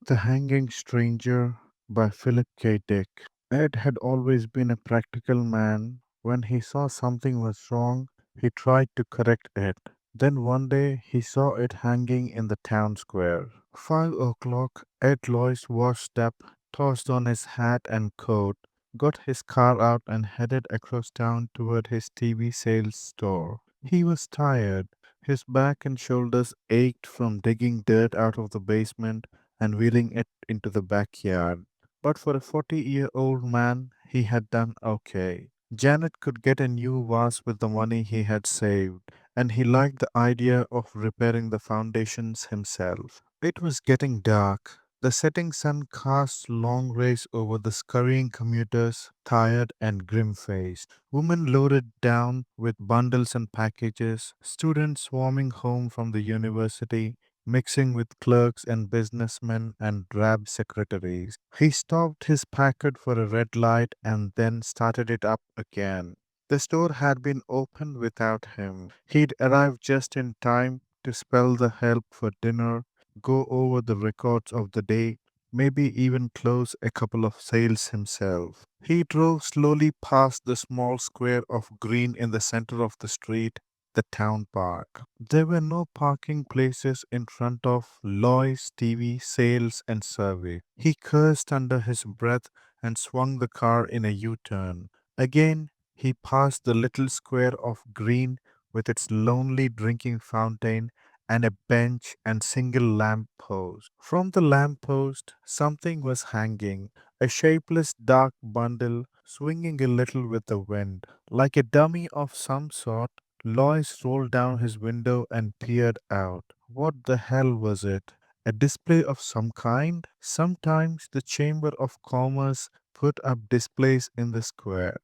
The Hanging Stranger by Philip K. Dick. Ed had always been a practical man. When he saw something was wrong, he tried to correct it. Then one day he saw it hanging in the town square. 5 o'clock, Ed Lois washed up, tossed on his hat and coat, got his car out and headed across town toward his TV sales store. He was tired. His back and shoulders ached from digging dirt out of the basement and wheeling it into the backyard. But for a 40-year-old man, he had done okay. Janet could get a new vase with the money he had saved, and he liked the idea of repairing the foundations himself. It was getting dark. The setting sun cast long rays over the scurrying commuters, tired and grim faced. Women loaded down with bundles and packages, students swarming home from the university, mixing with clerks and businessmen and drab secretaries. He stopped his Packard for a red light and then started it up again. The store had been opened without him. He'd arrived just in time to spell the help for dinner, go over the records of the day, maybe even close a couple of sales himself. He drove slowly past the small square of green in the center of the street, the town park. There were no parking places in front of Loy's TV sales and survey. He cursed under his breath and swung the car in a U turn. Again, he passed the little square of green with its lonely drinking fountain and a bench and single lamp post. From the lamp post, something was hanging, a shapeless dark bundle swinging a little with the wind. Like a dummy of some sort, Lois rolled down his window and peered out. What the hell was it? A display of some kind? Sometimes the Chamber of Commerce put up displays in the square.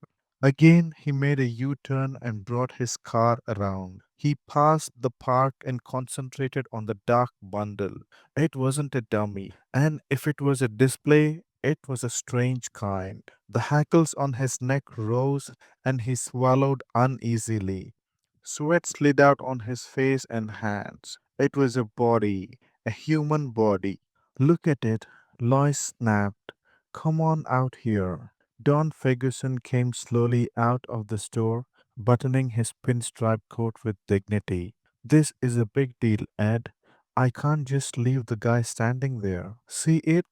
Again, he made a U turn and brought his car around. He passed the park and concentrated on the dark bundle. It wasn't a dummy, and if it was a display, it was a strange kind. The hackles on his neck rose and he swallowed uneasily. Sweat slid out on his face and hands. It was a body, a human body. Look at it, Lois snapped. Come on out here. Don Ferguson came slowly out of the store, buttoning his pinstripe coat with dignity. This is a big deal, Ed. I can't just leave the guy standing there. See it?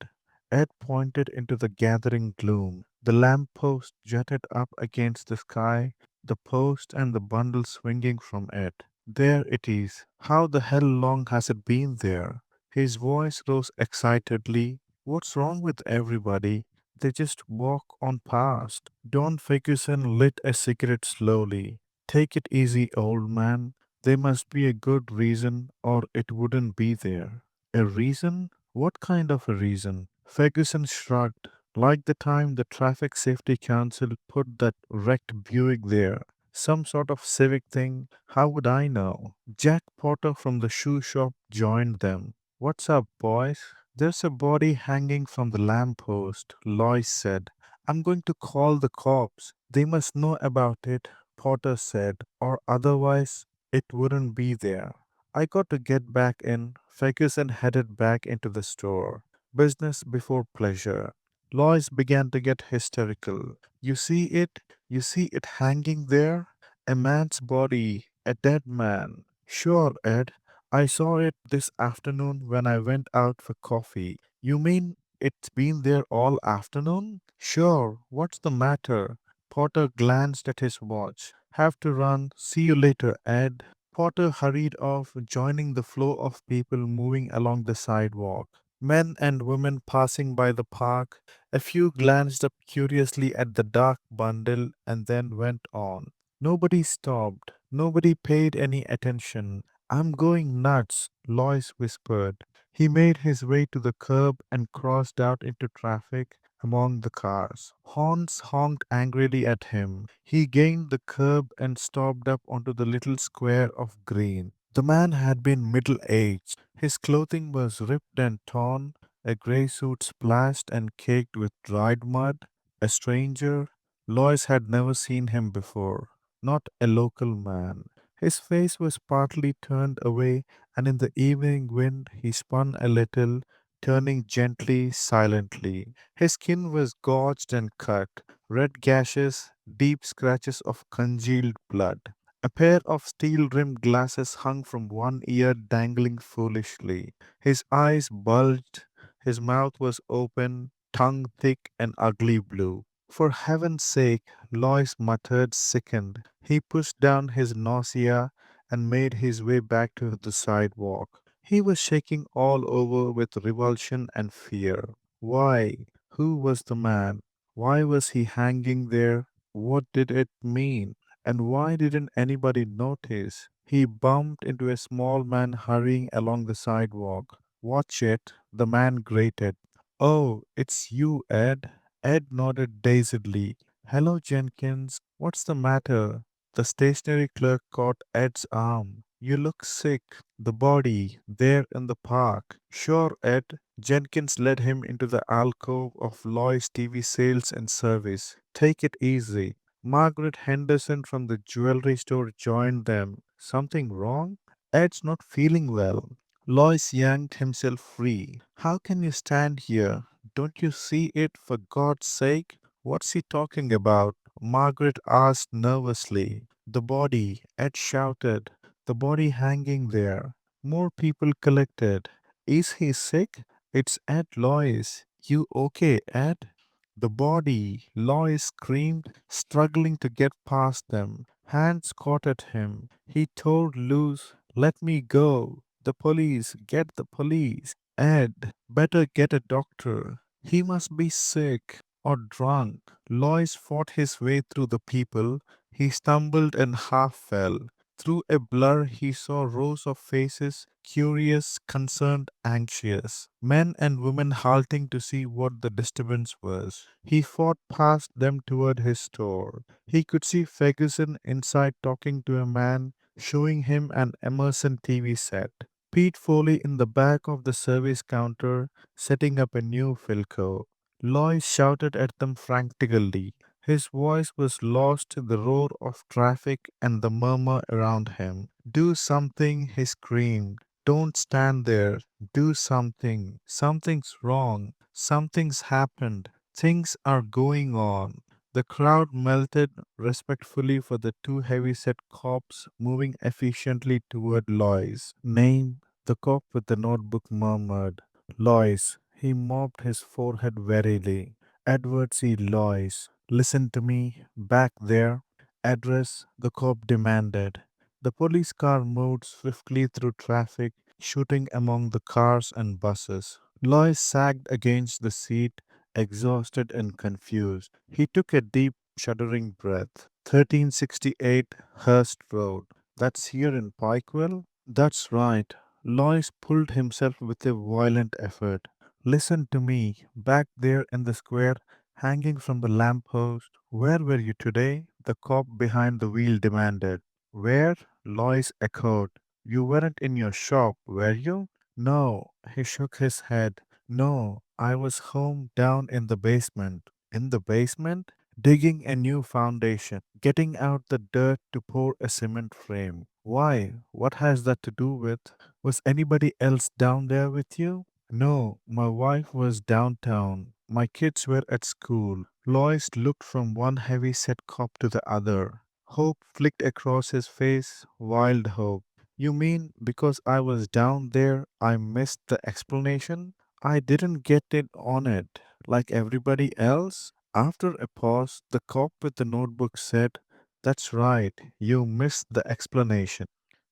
Ed pointed into the gathering gloom. The lamp post jutted up against the sky, the post and the bundle swinging from it. There it is. How the hell long has it been there? His voice rose excitedly. What's wrong with everybody? They just walk on past. Don Ferguson lit a cigarette slowly. Take it easy, old man. There must be a good reason, or it wouldn't be there. A reason? What kind of a reason? Ferguson shrugged. Like the time the Traffic Safety Council put that wrecked Buick there. Some sort of civic thing. How would I know? Jack Potter from the shoe shop joined them. What's up, boys? There's a body hanging from the lamppost, Lois said. I'm going to call the cops. They must know about it, Potter said, or otherwise it wouldn't be there. I got to get back in. Ferguson headed back into the store. Business before pleasure. Lois began to get hysterical. You see it? You see it hanging there? A man's body, a dead man. Sure, Ed. I saw it this afternoon when I went out for coffee. You mean it's been there all afternoon? Sure. What's the matter? Potter glanced at his watch. Have to run. See you later, Ed. Potter hurried off, joining the flow of people moving along the sidewalk. Men and women passing by the park. A few glanced up curiously at the dark bundle and then went on. Nobody stopped. Nobody paid any attention. I'm going nuts, Lois whispered. He made his way to the curb and crossed out into traffic among the cars. Horns honked angrily at him. He gained the curb and stopped up onto the little square of green. The man had been middle aged. His clothing was ripped and torn, a gray suit splashed and caked with dried mud. A stranger. Lois had never seen him before, not a local man. His face was partly turned away, and in the evening wind he spun a little, turning gently, silently. His skin was gorged and cut, red gashes, deep scratches of congealed blood. A pair of steel rimmed glasses hung from one ear, dangling foolishly. His eyes bulged, his mouth was open, tongue thick and ugly blue. For heaven's sake, Lois muttered, sickened. He pushed down his nausea and made his way back to the sidewalk. He was shaking all over with revulsion and fear. Why? Who was the man? Why was he hanging there? What did it mean? And why didn't anybody notice? He bumped into a small man hurrying along the sidewalk. Watch it, the man grated. Oh, it's you, Ed. Ed nodded dazedly. Hello, Jenkins. What's the matter? The stationery clerk caught Ed's arm. You look sick. The body, there in the park. Sure, Ed. Jenkins led him into the alcove of Loy's TV sales and service. Take it easy. Margaret Henderson from the jewelry store joined them. Something wrong? Ed's not feeling well. Lois yanked himself free. How can you stand here? Don't you see it, for God's sake? What's he talking about? Margaret asked nervously. The body, Ed shouted. The body hanging there. More people collected. Is he sick? It's Ed Lois. You okay, Ed? The body, Lois screamed, struggling to get past them. Hands caught at him. He tore loose. Let me go. The police, get the police. Ed, better get a doctor. He must be sick or drunk. Lois fought his way through the people. He stumbled and half fell. Through a blur, he saw rows of faces, curious, concerned, anxious. Men and women halting to see what the disturbance was. He fought past them toward his store. He could see Ferguson inside talking to a man, showing him an Emerson TV set. Pete Foley in the back of the service counter, setting up a new Philco. Lois shouted at them frantically. His voice was lost in the roar of traffic and the murmur around him. Do something, he screamed. Don't stand there. Do something. Something's wrong. Something's happened. Things are going on. The crowd melted respectfully for the two heavy-set cops moving efficiently toward Lois. Name? The cop with the notebook murmured. Lois. He mopped his forehead wearily. Edward C. Lois. Listen to me. Back there. Address, the cop demanded. The police car moved swiftly through traffic, shooting among the cars and buses. Lois sagged against the seat, exhausted and confused. He took a deep, shuddering breath. 1368 Hurst Road. That's here in Pikeville? That's right. Lois pulled himself with a violent effort. Listen to me. Back there in the square, hanging from the lamppost. Where were you today? The cop behind the wheel demanded. Where? Lois echoed. You weren't in your shop, were you? No. He shook his head. No, I was home down in the basement. In the basement? Digging a new foundation, getting out the dirt to pour a cement frame. Why? What has that to do with? Was anybody else down there with you? No, my wife was downtown. My kids were at school. Lois looked from one heavy set cop to the other. Hope flicked across his face, wild hope. You mean because I was down there, I missed the explanation? I didn't get it on it, like everybody else? After a pause, the cop with the notebook said, That's right, you missed the explanation.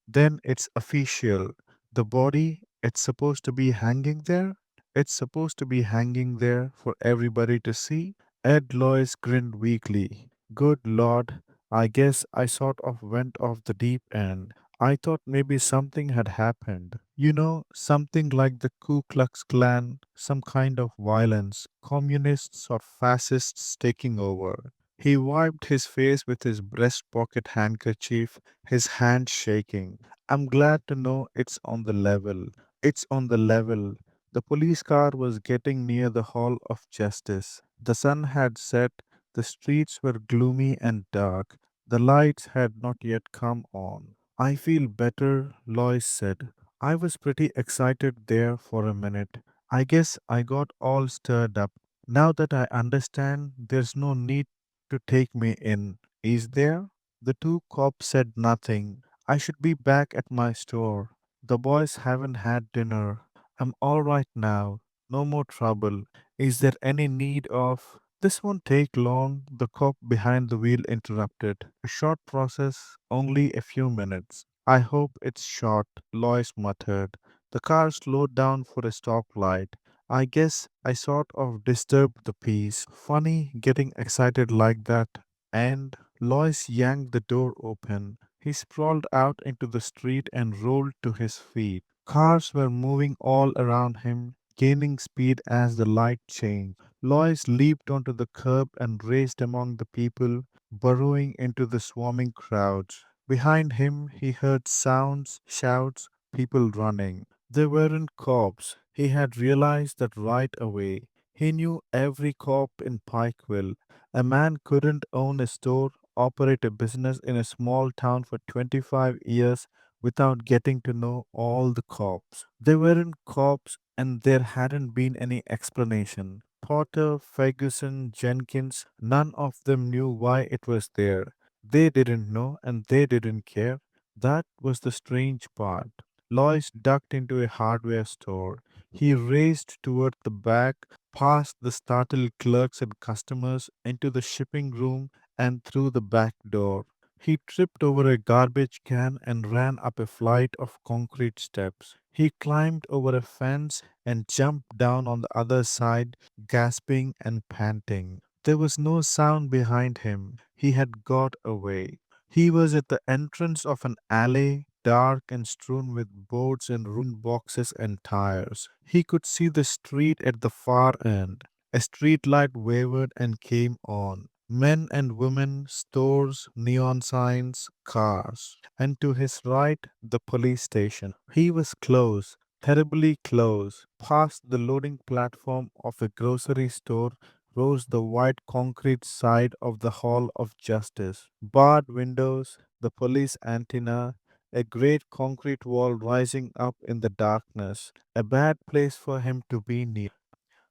Then it's official. The body, it's supposed to be hanging there? It's supposed to be hanging there for everybody to see? Ed Lois grinned weakly. Good Lord, I guess I sort of went off the deep end. I thought maybe something had happened. You know, something like the Ku Klux Klan, some kind of violence, communists or fascists taking over. He wiped his face with his breast pocket handkerchief, his hand shaking. I'm glad to know it's on the level. It's on the level. The police car was getting near the Hall of Justice. The sun had set, the streets were gloomy and dark. The lights had not yet come on. I feel better, Lois said. I was pretty excited there for a minute. I guess I got all stirred up. Now that I understand, there's no need to take me in, is there? The two cops said nothing. I should be back at my store. The boys haven't had dinner. I'm all right now. No more trouble. Is there any need of? This won't take long, the cop behind the wheel interrupted. A short process, only a few minutes. I hope it's short, Lois muttered. The car slowed down for a stoplight. I guess I sort of disturbed the peace. Funny getting excited like that. And Lois yanked the door open. He sprawled out into the street and rolled to his feet. Cars were moving all around him, gaining speed as the light changed. Lois leaped onto the curb and raced among the people, burrowing into the swarming crowds. Behind him, he heard sounds, shouts, people running. They weren't cops. He had realized that right away. He knew every cop in Pikeville. A man couldn't own a store, operate a business in a small town for 25 years without getting to know all the cops. They weren't cops and there hadn't been any explanation. Potter, Ferguson, Jenkins, none of them knew why it was there. They didn't know and they didn't care. That was the strange part. Lois ducked into a hardware store. He raced toward the back, past the startled clerks and customers, into the shipping room and through the back door. He tripped over a garbage can and ran up a flight of concrete steps. He climbed over a fence and jumped down on the other side, gasping and panting. There was no sound behind him. He had got away. He was at the entrance of an alley, dark and strewn with boards and ruined boxes and tires. He could see the street at the far end. A street light wavered and came on. Men and women, stores, neon signs, cars. And to his right, the police station. He was close, terribly close. Past the loading platform of a grocery store rose the white concrete side of the Hall of Justice. Barred windows, the police antenna, a great concrete wall rising up in the darkness. A bad place for him to be near.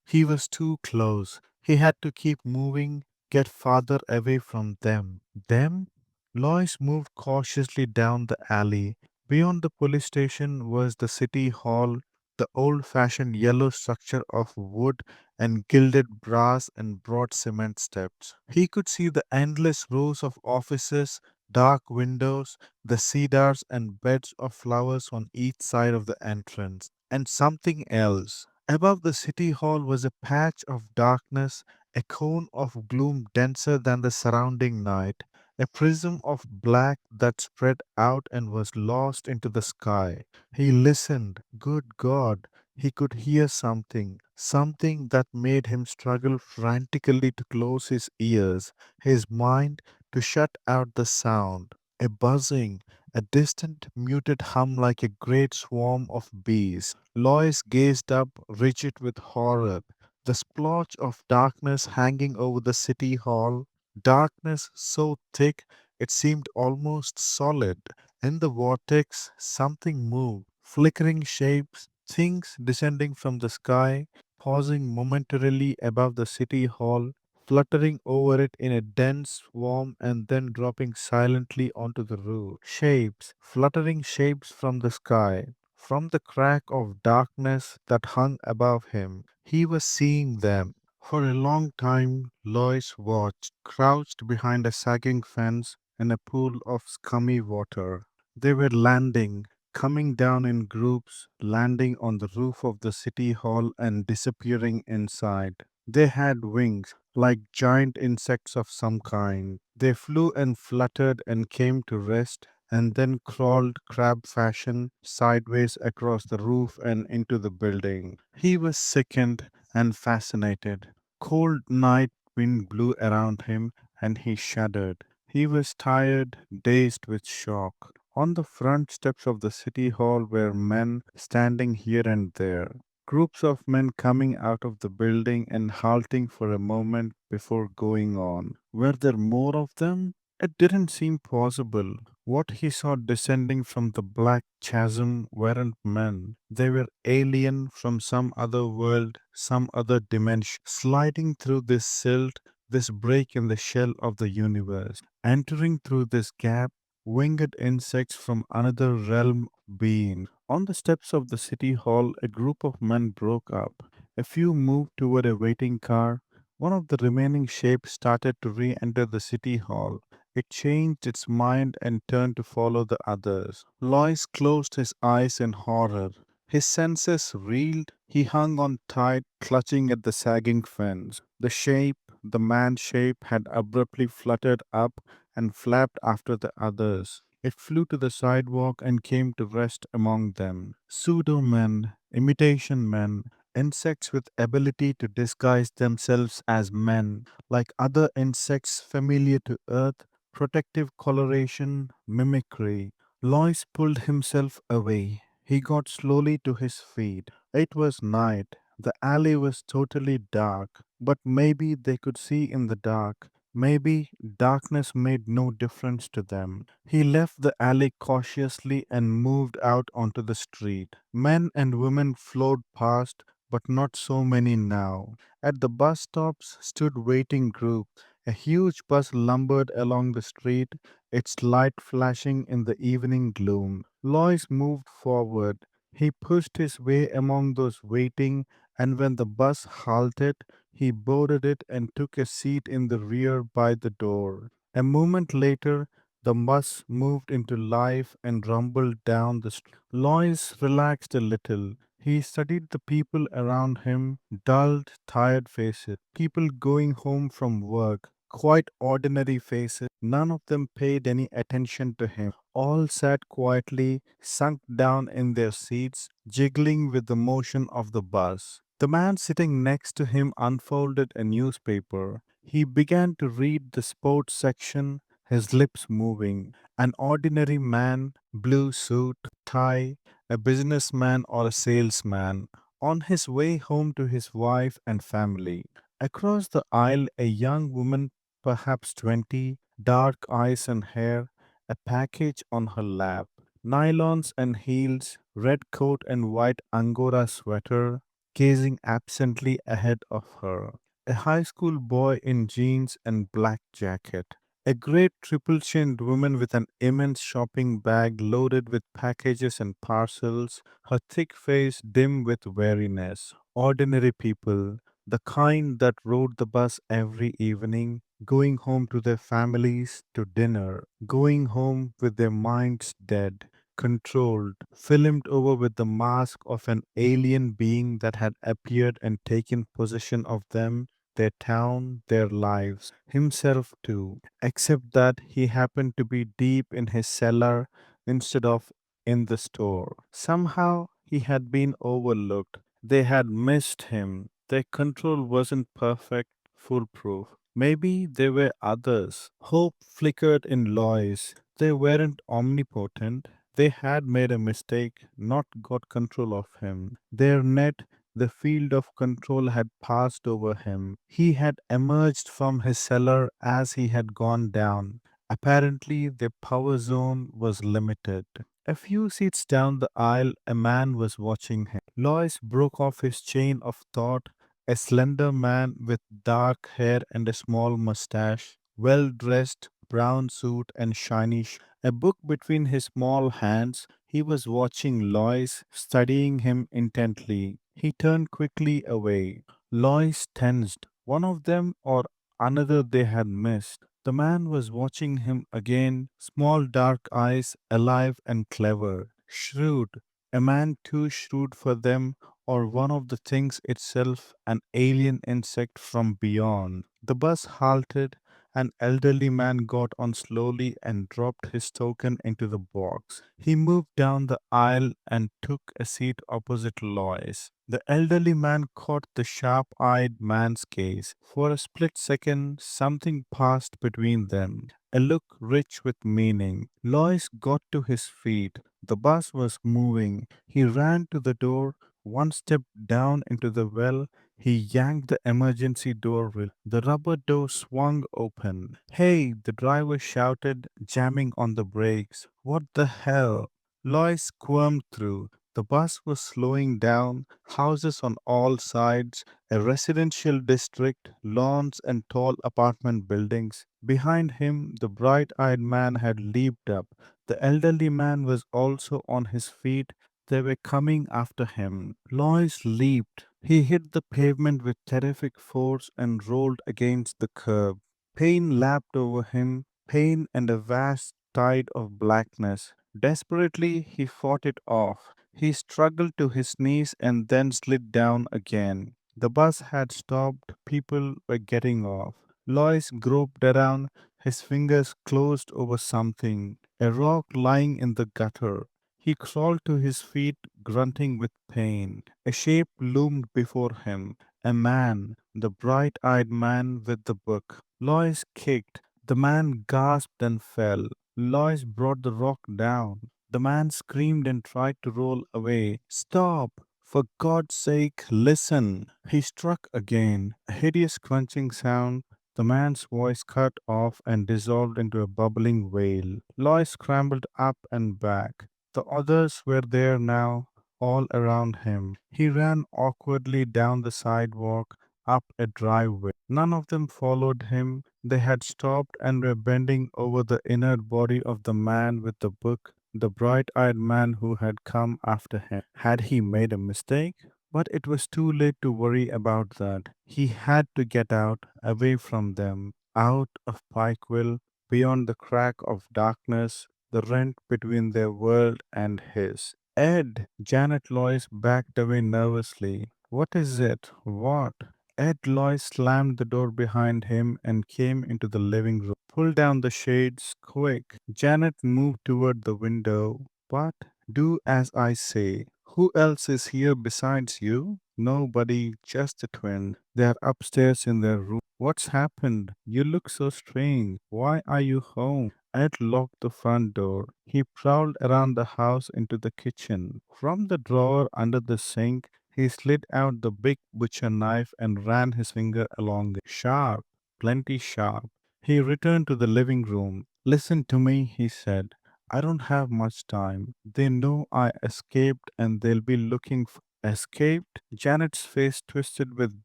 He was too close. He had to keep moving, get farther away from them. Them? Lois moved cautiously down the alley. Beyond the police station was the city hall, the old fashioned yellow structure of wood and gilded brass and broad cement steps. He could see the endless rows of offices, dark windows, the cedars and beds of flowers on each side of the entrance, and something else. Above the city hall was a patch of darkness, a cone of gloom denser than the surrounding night, a prism of black that spread out and was lost into the sky. He listened. Good God! He could hear something, something that made him struggle frantically to close his ears, his mind to shut out the sound. A buzzing, a distant, muted hum like a great swarm of bees. Lois gazed up, rigid with horror. The splotch of darkness hanging over the city hall, darkness so thick it seemed almost solid. In the vortex, something moved, flickering shapes, things descending from the sky, pausing momentarily above the city hall, fluttering over it in a dense swarm and then dropping silently onto the roof. Shapes, fluttering shapes from the sky. From the crack of darkness that hung above him, he was seeing them. For a long time, Lois watched, crouched behind a sagging fence in a pool of scummy water. They were landing, coming down in groups, landing on the roof of the city hall and disappearing inside. They had wings, like giant insects of some kind. They flew and fluttered and came to rest, and then crawled crab fashion sideways across the roof and into the building. He was sickened and fascinated. Cold night wind blew around him, and he shuddered. He was tired, dazed with shock. On the front steps of the city hall were men standing here and there. Groups of men coming out of the building and halting for a moment before going on. Were there more of them? It didn't seem possible. What he saw descending from the black chasm weren't men. They were alien from some other world, some other dimension, sliding through this silt, this break in the shell of the universe. Entering through this gap, winged insects from another realm of being. On the steps of the city hall, a group of men broke up. A few moved toward a waiting car. One of the remaining shapes started to re enter the city hall. It changed its mind and turned to follow the others. Lois closed his eyes in horror. His senses reeled. He hung on tight, clutching at the sagging fence. The shape, the man shape, had abruptly fluttered up and flapped after the others. It flew to the sidewalk and came to rest among them. Pseudo men, imitation men, insects with ability to disguise themselves as men, like other insects familiar to Earth, protective coloration, mimicry. Lois pulled himself away. He got slowly to his feet. It was night. The alley was totally dark, but maybe they could see in the dark. Maybe darkness made no difference to them. He left the alley cautiously and moved out onto the street. Men and women flowed past, but not so many now. At the bus stops stood waiting groups. A huge bus lumbered along the street, its light flashing in the evening gloom. Lois moved forward. He pushed his way among those waiting, and when the bus halted, he boarded it and took a seat in the rear by the door. A moment later, the bus moved into life and rumbled down the street. Lois relaxed a little. He studied the people around him, dulled, tired faces, people going home from work, quite ordinary faces. None of them paid any attention to him. All sat quietly, sunk down in their seats, jiggling with the motion of the bus. The man sitting next to him unfolded a newspaper. He began to read the sports section, his lips moving. An ordinary man, blue suit, tie, a businessman or a salesman, on his way home to his wife and family. Across the aisle, a young woman, perhaps 20, dark eyes and hair, a package on her lap, nylons and heels, red coat and white angora sweater, gazing absently ahead of her. A high school boy in jeans and black jacket. A great triple chinned woman with an immense shopping bag loaded with packages and parcels, her thick face dim with weariness. Ordinary people, the kind that rode the bus every evening, going home to their families to dinner, going home with their minds dead, controlled, filmed over with the mask of an alien being that had appeared and taken possession of them, their town, their lives, himself too, except that he happened to be deep in his cellar instead of in the store. Somehow he had been overlooked. They had missed him. Their control wasn't perfect, foolproof. Maybe there were others. Hope flickered in Lois. They weren't omnipotent. They had made a mistake, not got control of him. Their net, the field of control had passed over him. He had emerged from his cellar as he had gone down. Apparently, their power zone was limited. A few seats down the aisle, a man was watching him. Lois broke off his chain of thought. A slender man with dark hair and a small mustache, well dressed, brown suit and shiny a book between his small hands. He was watching Lois, studying him intently. He turned quickly away. Lois tensed. One of them or another they had missed. The man was watching him again, small dark eyes, alive and clever. Shrewd. A man too shrewd for them, or one of the things itself, an alien insect from beyond. The bus halted. An elderly man got on slowly and dropped his token into the box. He moved down the aisle and took a seat opposite Lois. The elderly man caught the sharp eyed man's gaze. For a split second, something passed between them, a look rich with meaning. Lois got to his feet. The bus was moving. He ran to the door, one step down into the well, He yanked the emergency door. The rubber door swung open. Hey, the driver shouted, jamming on the brakes. What the hell? Lois squirmed through. The bus was slowing down, houses on all sides, a residential district, lawns and tall apartment buildings. Behind him, the bright eyed man had leaped up. The elderly man was also on his feet. They were coming after him. Lois leaped. He hit the pavement with terrific force and rolled against the curb. Pain lapped over him, pain and a vast tide of blackness. Desperately, he fought it off. He struggled to his knees and then slid down again. The bus had stopped. People were getting off. Lois groped around. His fingers closed over something, a rock lying in the gutter. He crawled to his feet, grunting with pain. A shape loomed before him, a man, the bright eyed man with the book. Lois kicked. The man gasped and fell. Lois brought the rock down. The man screamed and tried to roll away. Stop! For God's sake, listen! He struck again. A hideous crunching sound. The man's voice cut off and dissolved into a bubbling wail. Lois scrambled up and back. The others were there now, all around him. He ran awkwardly down the sidewalk, up a driveway. None of them followed him. They had stopped and were bending over the inert body of the man with the book, the bright eyed man who had come after him. Had he made a mistake? But it was too late to worry about that. He had to get out, away from them, out of Pikeville, beyond the crack of darkness, the rent between their world and his. Ed! Janet Lois backed away nervously. What is it? What? Ed Lois slammed the door behind him and came into the living room. Pull down the shades, quick. Janet moved toward the window. But do as I say. Who else is here besides you? Nobody, just the twins. They are upstairs in their room. What's happened? You look so strange. Why are you home? Ed locked the front door. He prowled around the house into the kitchen. From the drawer under the sink, he slid out the big butcher knife and ran his finger along it. Sharp, plenty sharp. He returned to the living room. Listen to me, he said. I don't have much time. They know I escaped and they'll be looking for. Escaped? Janet's face twisted with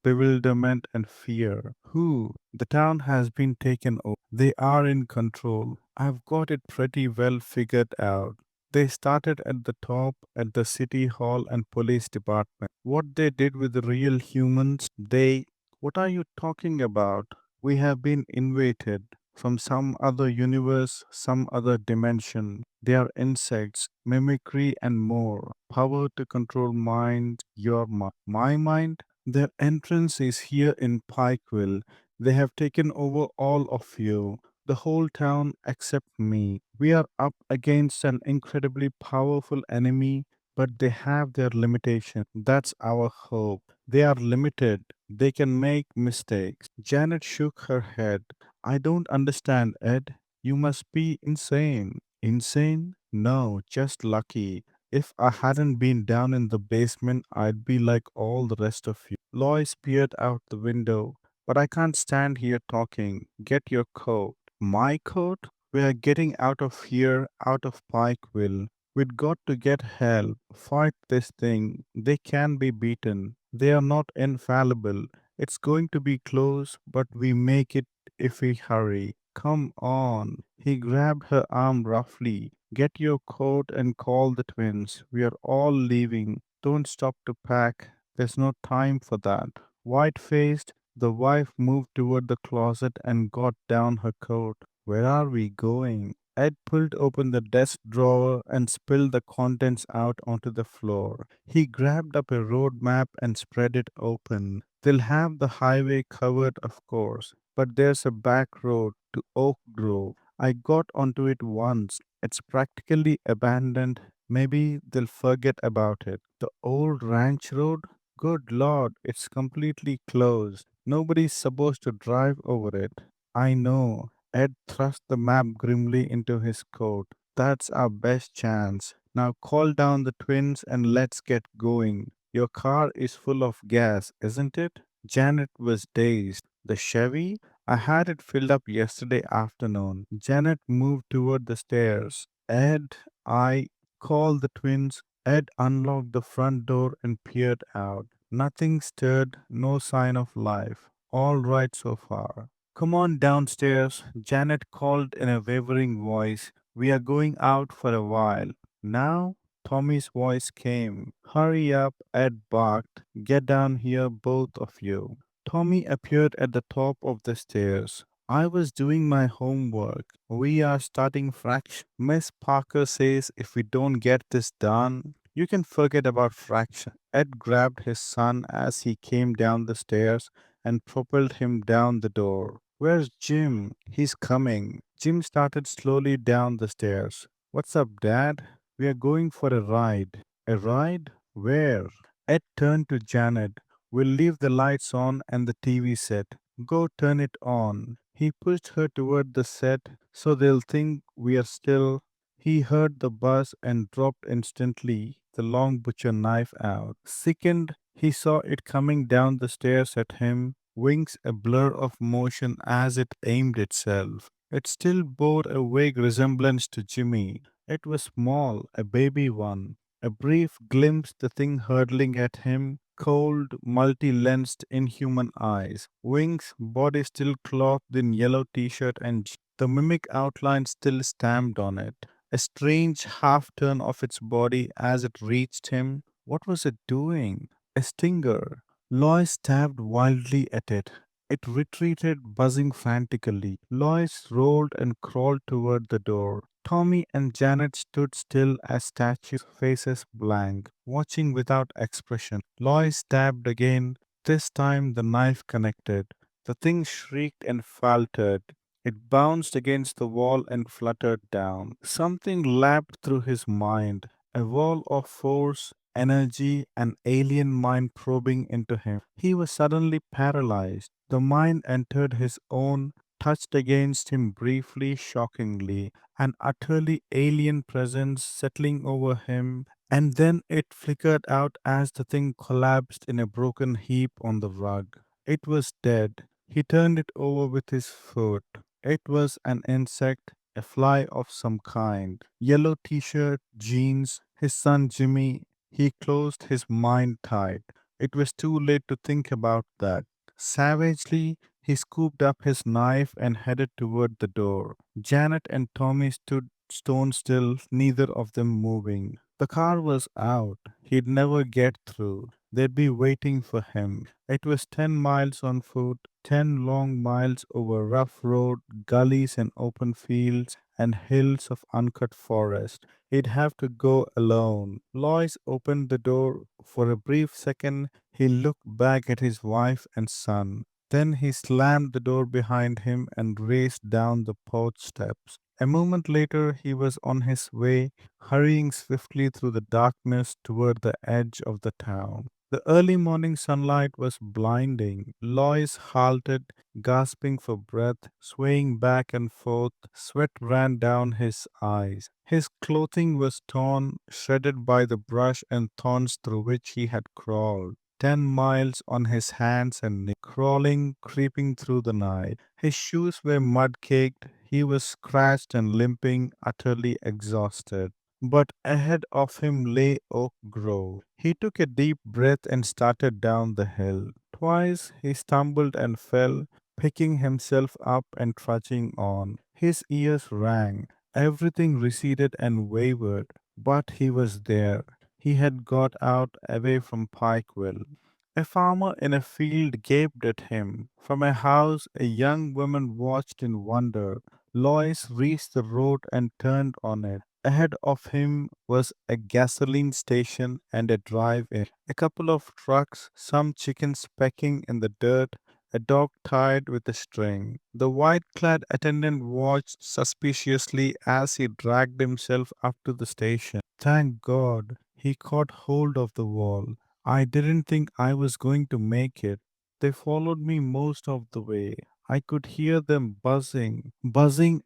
bewilderment and fear. Who? The town has been taken over. They are in control. I've got it pretty well figured out. They started at the top, at the city hall and police department. What they did with the real humans, they. What are you talking about? We have been invaded from some other universe, some other dimension. They are insects, mimicry, and more. Power to control mind, your mind. My mind? Their entrance is here in Pikeville. They have taken over all of you, the whole town except me. We are up against an incredibly powerful enemy, but they have their limitations. That's our hope. They are limited. They can make mistakes. Janet shook her head. I don't understand, Ed. You must be insane. Insane? No, just lucky. If I hadn't been down in the basement, I'd be like all the rest of you. Lois peered out the window. But I can't stand here talking. Get your coat. My coat? We are getting out of here, out of Pikeville. We'd got to get help. Fight this thing. They can be beaten. They are not infallible. It's going to be close, but we make it if we hurry. Come on. He grabbed her arm roughly. Get your coat and call the twins. We are all leaving. Don't stop to pack. There's no time for that. White faced, the wife moved toward the closet and got down her coat. Where are we going? Ed pulled open the desk drawer and spilled the contents out onto the floor. He grabbed up a road map and spread it open. They'll have the highway covered, of course, but there's a back road to Oak Grove. I got onto it once. It's practically abandoned. Maybe they'll forget about it. The old ranch road? Good Lord, it's completely closed. Nobody's supposed to drive over it. I know. Ed thrust the map grimly into his coat. That's our best chance. Now call down the twins and let's get going. Your car is full of gas, isn't it? Janet was dazed. The Chevy? I had it filled up yesterday afternoon. Janet moved toward the stairs. Ed, I called the twins. Ed unlocked the front door and peered out. Nothing stirred, no sign of life. All right so far. Come on downstairs, Janet called in a wavering voice. We are going out for a while. Now? Tommy's voice came. Hurry up, Ed barked. Get down here, both of you. Tommy appeared at the top of the stairs. I was doing my homework. We are starting fraction. Miss Parker says if we don't get this done, you can forget about fraction. Ed grabbed his son as he came down the stairs and propelled him down the door. Where's Jim? He's coming. Jim started slowly down the stairs. What's up, Dad? We are going for a ride. A ride? Where? Ed turned to Janet. We'll leave the lights on and the TV set. Go turn it on. He pushed her toward the set so they'll think we are still. He heard the buzz and dropped instantly, the long butcher knife out. Sickened, he saw it coming down the stairs at him, wings a blur of motion as it aimed itself. It still bore a vague resemblance to Jimmy. It was small, a baby one. A brief glimpse, the thing hurtling at him, cold, multi lensed, inhuman eyes, wings, body still clothed in yellow t shirt and the mimic outline still stamped on it. A strange half turn of its body as it reached him. What was it doing? A stinger. Lois stabbed wildly at it. It retreated, buzzing frantically. Lois rolled and crawled toward the door. Tommy and Janet stood still as statues, faces blank, watching without expression. Lois stabbed again. This time the knife connected. The thing shrieked and faltered. It bounced against the wall and fluttered down. Something lapped through his mind, a wall of force, energy, an alien mind probing into him. He was suddenly paralyzed. The mind entered his own, touched against him briefly, shockingly, an utterly alien presence settling over him, and then it flickered out as the thing collapsed in a broken heap on the rug. It was dead. He turned it over with his foot. It was an insect, a fly of some kind. Yellow t shirt, jeans, his son Jimmy. He closed his mind tight. It was too late to think about that. Savagely, he scooped up his knife and headed toward the door. Janet and Tommy stood stone still, neither of them moving. The car was out. He'd never get through. They'd be waiting for him. It was 10 miles on foot, 10 long miles over rough road, gullies and open fields, and hills of uncut forest. He'd have to go alone. Lois opened the door. For a brief second, he looked back at his wife and son. Then he slammed the door behind him and raced down the porch steps. A moment later, he was on his way, hurrying swiftly through the darkness toward the edge of the town. The early morning sunlight was blinding. Lois halted, gasping for breath, swaying back and forth. Sweat ran down his eyes. His clothing was torn, shredded by the brush and thorns through which he had crawled. 10 miles on his hands and knees, crawling, creeping through the night. His shoes were mud caked. He was scratched and limping, utterly exhausted. But ahead of him lay Oak Grove. He took a deep breath and started down the hill. Twice he stumbled and fell, picking himself up and trudging on. His ears rang. Everything receded and wavered, but he was there. He had got out away from Pikeville. A farmer in a field gaped at him. From a house, a young woman watched in wonder. Lois reached the road and turned on it. Ahead of him was a gasoline station and a drive in. A couple of trucks, some chickens pecking in the dirt, a dog tied with a string. The white clad attendant watched suspiciously as he dragged himself up to the station. Thank God, he caught hold of the wall. I didn't think I was going to make it. They followed me most of the way. I could hear them buzzing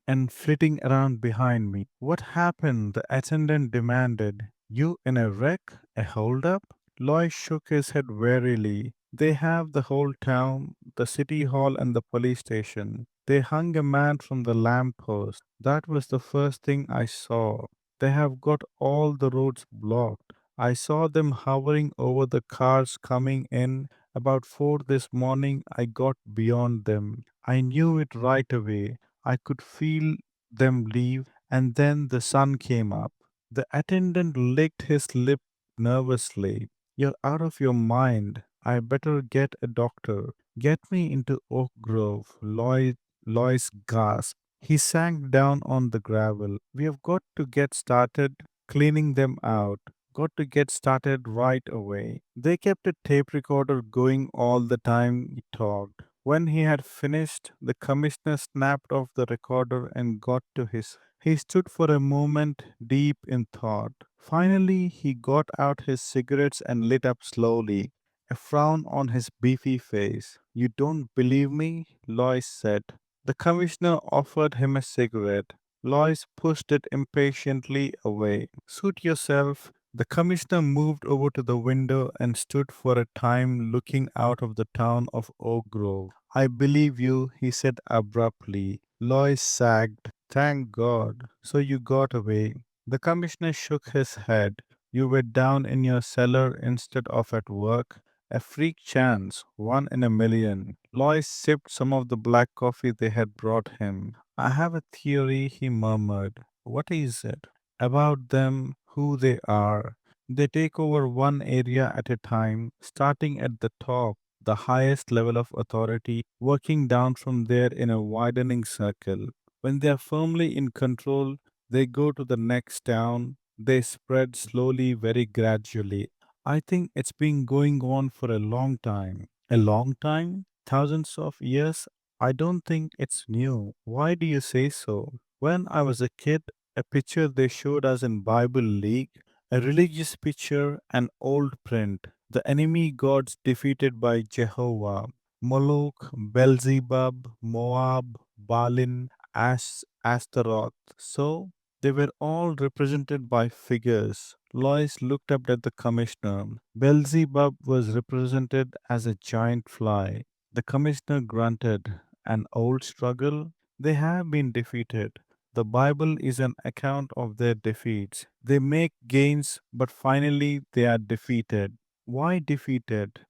and flitting around behind me. What happened? The attendant demanded. You in a wreck? A holdup? Lois shook his head wearily. They have the whole town, the city hall, and the police station. They hung a man from the lamp post. That was the first thing I saw. They have got all the roads blocked. I saw them hovering over the cars coming in. About 4 this morning, I got beyond them. I knew it right away. I could feel them leave, and then the sun came up. The attendant licked his lip nervously. You're out of your mind. I better get a doctor. Get me into Oak Grove. Lois gasped. He sank down on the gravel. We have got to get started cleaning them out. Got to get started right away. They kept a tape recorder going all the time he talked. When he had finished, the commissioner snapped off the recorder and got to his. He stood for a moment, deep in thought. Finally, he got out his cigarettes and lit up slowly, a frown on his beefy face. You don't believe me? Lois said. The commissioner offered him a cigarette. Lois pushed it impatiently away. Suit yourself. The commissioner moved over to the window and stood for a time looking out of the town of Oak Grove. I believe you, he said abruptly. Lois sagged. Thank God. So you got away. The commissioner shook his head. You were down in your cellar instead of at work. A freak chance, one in a million. Lois sipped some of the black coffee they had brought him. I have a theory, he murmured. What is it? About them, who they are. They take over one area at a time, starting at the top, the highest level of authority, working down from there in a widening circle. When they are firmly in control, they go to the next town. They spread slowly, very gradually. I think it's been going on for a long time. A long time? Thousands of years? I don't think it's new. Why do you say so? When I was a kid, a picture they showed us in Bible League, a religious picture, an old print, the enemy gods defeated by Jehovah, Moloch, Beelzebub, Moab, Balin, Astaroth. So they were all represented by figures. Lois looked up at the commissioner. Beelzebub was represented as a giant fly. The commissioner grunted. An old struggle? They have been defeated. The Bible is an account of their defeats. They make gains, but finally they are defeated. Why defeated?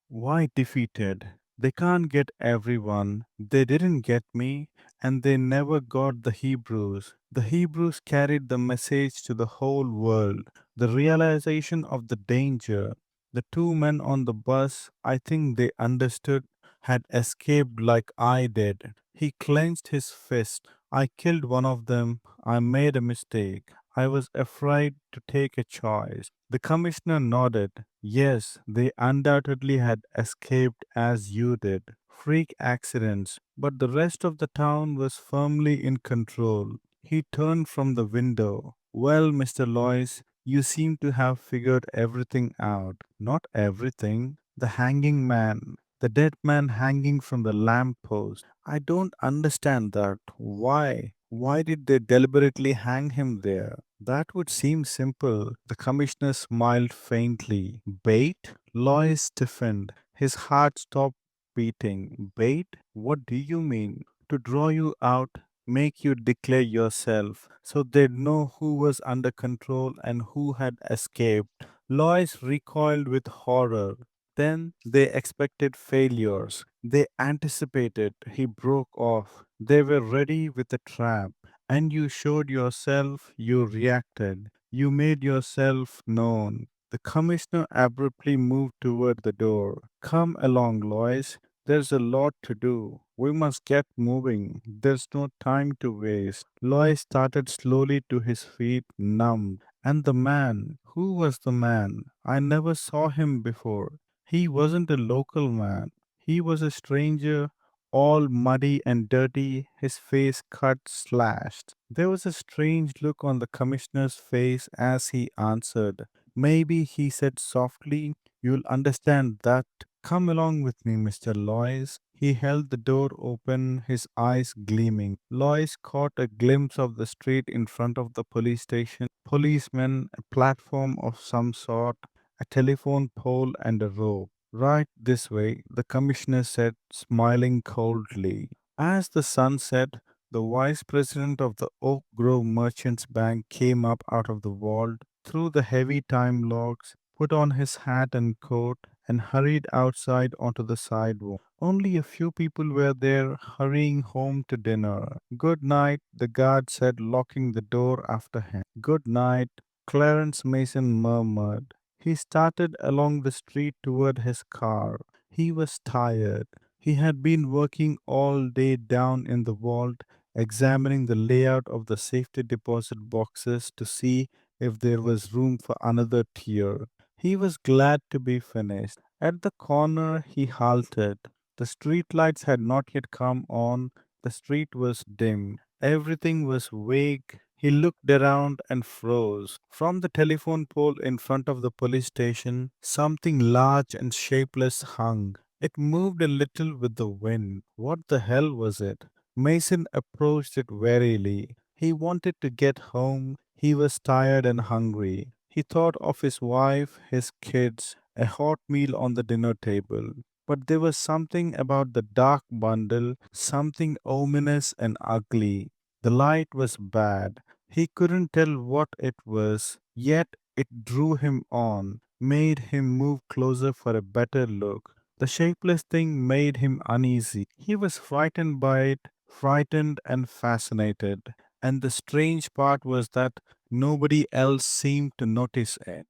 Why defeated? They can't get everyone. They didn't get me, and they never got the Hebrews. The Hebrews carried the message to the whole world, the realization of the danger. The two men on the bus, I think they understood, had escaped like I did. He clenched his fist. I killed one of them. I made a mistake. I was afraid to take a choice. The commissioner nodded. Yes, they undoubtedly had escaped as you did. Freak accidents. But the rest of the town was firmly in control. He turned from the window. Well, Mr. Lois, you seem to have figured everything out. Not everything. The hanging man. The dead man hanging from the lamp post. I don't understand that. Why? Why did they deliberately hang him there? That would seem simple. The commissioner smiled faintly. Bait? Lois stiffened. His heart stopped beating. Bait? What do you mean? To draw you out, make you declare yourself, so they'd know who was under control and who had escaped. Lois recoiled with horror. Then they expected failures. They anticipated. He broke off. They were ready with a trap. And you showed yourself, you reacted, you made yourself known. The commissioner abruptly moved toward the door. Come along, Lois. There's a lot to do. We must get moving. There's no time to waste. Lois started slowly to his feet, numb. And the man, who was the man? I never saw him before. He wasn't a local man. He was a stranger, all muddy and dirty, his face cut, slashed. There was a strange look on the commissioner's face as he answered. Maybe, he said softly, you'll understand that. Come along with me, Mr. Lois. He held the door open, his eyes gleaming. Lois caught a glimpse of the street in front of the police station. Policemen, a platform of some sort, a telephone pole, and a rope. Right this way, the commissioner said, smiling coldly. As the sun set, the vice president of the Oak Grove Merchants Bank came up out of the vault, threw the heavy time logs, put on his hat and coat, and hurried outside onto the sidewalk. Only a few people were there, hurrying home to dinner. Good night, the guard said, locking the door after him. Good night, Clarence Mason murmured. He started along the street toward his car. He was tired. He had been working all day down in the vault, examining the layout of the safety deposit boxes to see if there was room for another tier. He was glad to be finished. At the corner, he halted. The street lights had not yet come on. The street was dim. Everything was vague. He looked around and froze. From the telephone pole in front of the police station, something large and shapeless hung. It moved a little with the wind. What the hell was it? Mason approached it warily. He wanted to get home. He was tired and hungry. He thought of his wife, his kids, a hot meal on the dinner table. But there was something about the dark bundle, something ominous and ugly. The light was bad. He couldn't tell what it was, yet it drew him on, made him move closer for a better look. The shapeless thing made him uneasy. He was frightened by it, frightened and fascinated. And the strange part was that nobody else seemed to notice it.